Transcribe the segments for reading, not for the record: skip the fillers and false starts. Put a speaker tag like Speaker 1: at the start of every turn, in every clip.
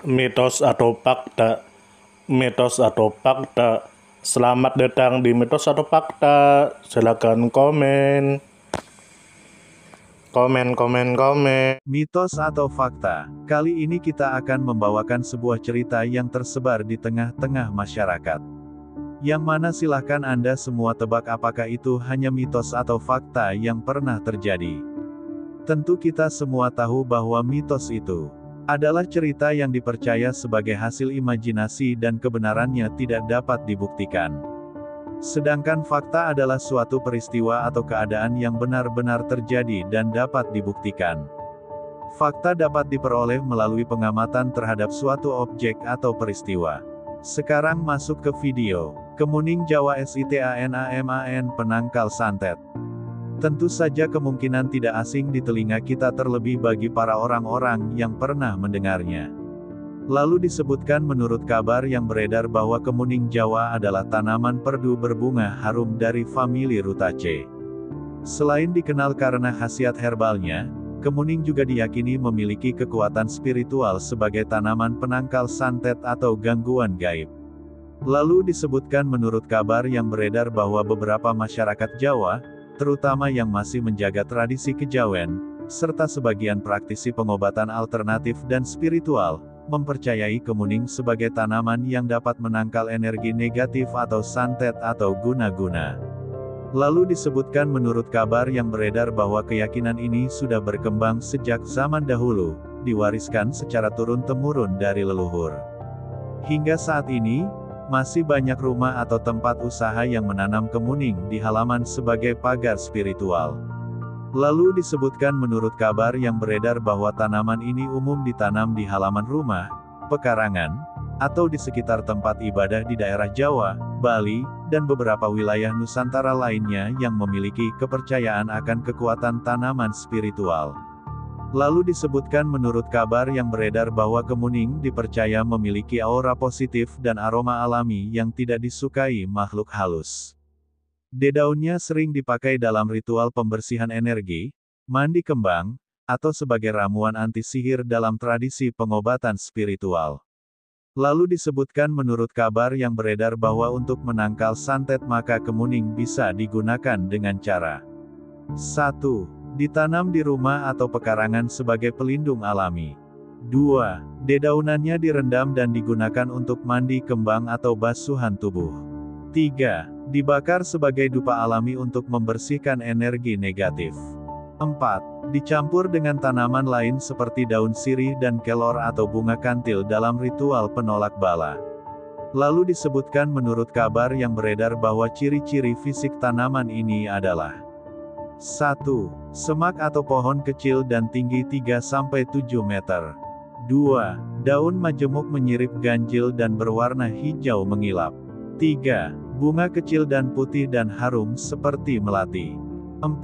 Speaker 1: Mitos atau fakta? Mitos atau fakta? Selamat datang di Mitos atau Fakta. Silakan komen. Komen.
Speaker 2: Mitos atau fakta? Kali ini kita akan membawakan sebuah cerita yang tersebar di tengah-tengah masyarakat. Yang mana silahkan Anda semua tebak apakah itu hanya mitos atau fakta yang pernah terjadi. Tentu kita semua tahu bahwa mitos itu adalah cerita yang dipercaya sebagai hasil imajinasi dan kebenarannya tidak dapat dibuktikan. Sedangkan fakta adalah suatu peristiwa atau keadaan yang benar-benar terjadi dan dapat dibuktikan. Fakta dapat diperoleh melalui pengamatan terhadap suatu objek atau peristiwa. Sekarang masuk ke video. Kemuning Jawa SITANAMAN penangkal santet. Tentu saja kemungkinan tidak asing di telinga kita terlebih bagi para orang-orang yang pernah mendengarnya. Lalu disebutkan menurut kabar yang beredar bahwa kemuning Jawa adalah tanaman perdu berbunga harum dari famili Rutaceae. Selain dikenal karena khasiat herbalnya, kemuning juga diyakini memiliki kekuatan spiritual sebagai tanaman penangkal santet atau gangguan gaib. Lalu disebutkan menurut kabar yang beredar bahwa beberapa masyarakat Jawa, terutama yang masih menjaga tradisi kejawen, serta sebagian praktisi pengobatan alternatif dan spiritual, mempercayai kemuning sebagai tanaman yang dapat menangkal energi negatif atau santet atau guna-guna. Lalu disebutkan menurut kabar yang beredar bahwa keyakinan ini sudah berkembang sejak zaman dahulu, diwariskan secara turun-temurun dari leluhur. Hingga saat ini, masih banyak rumah atau tempat usaha yang menanam kemuning di halaman sebagai pagar spiritual. Lalu disebutkan menurut kabar yang beredar bahwa tanaman ini umum ditanam di halaman rumah, pekarangan, atau di sekitar tempat ibadah di daerah Jawa, Bali, dan beberapa wilayah Nusantara lainnya yang memiliki kepercayaan akan kekuatan tanaman spiritual. Lalu disebutkan menurut kabar yang beredar bahwa kemuning dipercaya memiliki aura positif dan aroma alami yang tidak disukai makhluk halus. Dedaunnya sering dipakai dalam ritual pembersihan energi, mandi kembang, atau sebagai ramuan anti sihir dalam tradisi pengobatan spiritual. Lalu disebutkan menurut kabar yang beredar bahwa untuk menangkal santet maka kemuning bisa digunakan dengan cara 1. Ditanam di rumah atau pekarangan sebagai pelindung alami. 2. Dedaunannya direndam dan digunakan untuk mandi kembang atau basuhan tubuh. 3. Dibakar sebagai dupa alami untuk membersihkan energi negatif. 4. Dicampur dengan tanaman lain seperti daun sirih dan kelor atau bunga kantil dalam ritual penolak bala. Lalu disebutkan menurut kabar yang beredar bahwa ciri-ciri fisik tanaman ini adalah 1. Semak atau pohon kecil dan tinggi 3-7 meter. 2. Daun majemuk menyirip ganjil dan berwarna hijau mengilap. 3. Bunga kecil dan putih dan harum seperti melati. 4.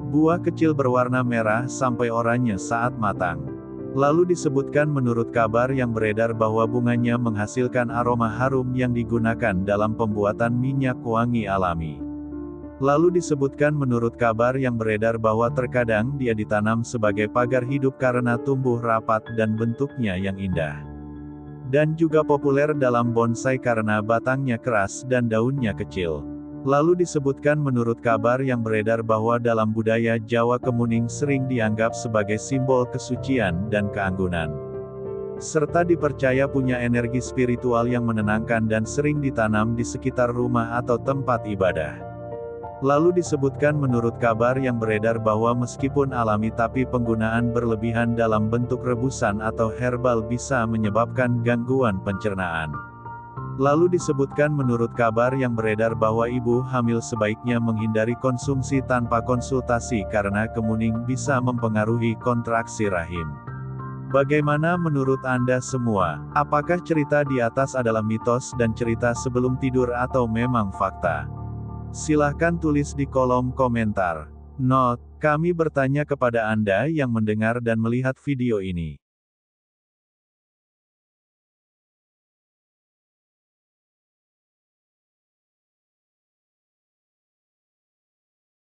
Speaker 2: Buah kecil berwarna merah sampai oranye saat matang. Lalu disebutkan menurut kabar yang beredar bahwa bunganya menghasilkan aroma harum yang digunakan dalam pembuatan minyak wangi alami. Lalu disebutkan menurut kabar yang beredar bahwa terkadang dia ditanam sebagai pagar hidup karena tumbuh rapat dan bentuknya yang indah. Dan juga populer dalam bonsai karena batangnya keras dan daunnya kecil. Lalu disebutkan menurut kabar yang beredar bahwa dalam budaya Jawa kemuning sering dianggap sebagai simbol kesucian dan keanggunan. Serta dipercaya punya energi spiritual yang menenangkan dan sering ditanam di sekitar rumah atau tempat ibadah. Lalu disebutkan menurut kabar yang beredar bahwa meskipun alami tapi penggunaan berlebihan dalam bentuk rebusan atau herbal bisa menyebabkan gangguan pencernaan. Lalu disebutkan menurut kabar yang beredar bahwa ibu hamil sebaiknya menghindari konsumsi tanpa konsultasi karena kemuning bisa mempengaruhi kontraksi rahim. Bagaimana menurut Anda semua? Apakah cerita di atas adalah mitos dan cerita sebelum tidur atau memang fakta? Silahkan tulis di kolom komentar. Note, kami bertanya kepada Anda yang mendengar dan melihat video ini.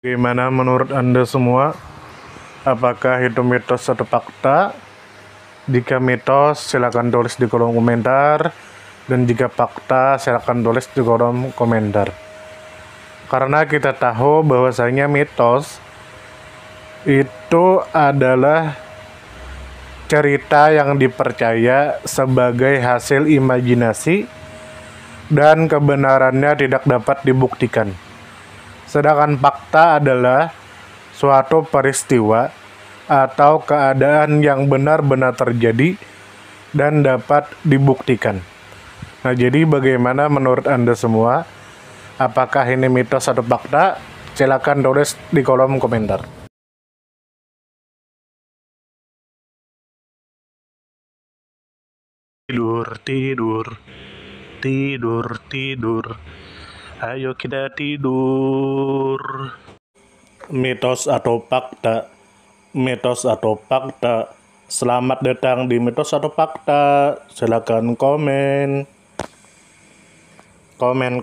Speaker 1: Gimana menurut Anda semua? Apakah itu mitos atau fakta? Jika mitos, silakan tulis di kolom komentar. Dan jika fakta, silakan tulis di kolom komentar. Karena kita tahu bahwasanya mitos itu adalah cerita yang dipercaya sebagai hasil imajinasi dan kebenarannya tidak dapat dibuktikan. Sedangkan fakta adalah suatu peristiwa atau keadaan yang benar-benar terjadi dan dapat dibuktikan. Nah, jadi bagaimana menurut Anda semua? Apakah ini mitos atau fakta? Silakan tulis di kolom komentar. Tidur, tidur, tidur, tidur. Ayo kita tidur. Mitos atau fakta? Mitos atau fakta? Selamat datang di mitos atau fakta. Silakan komen. Komen.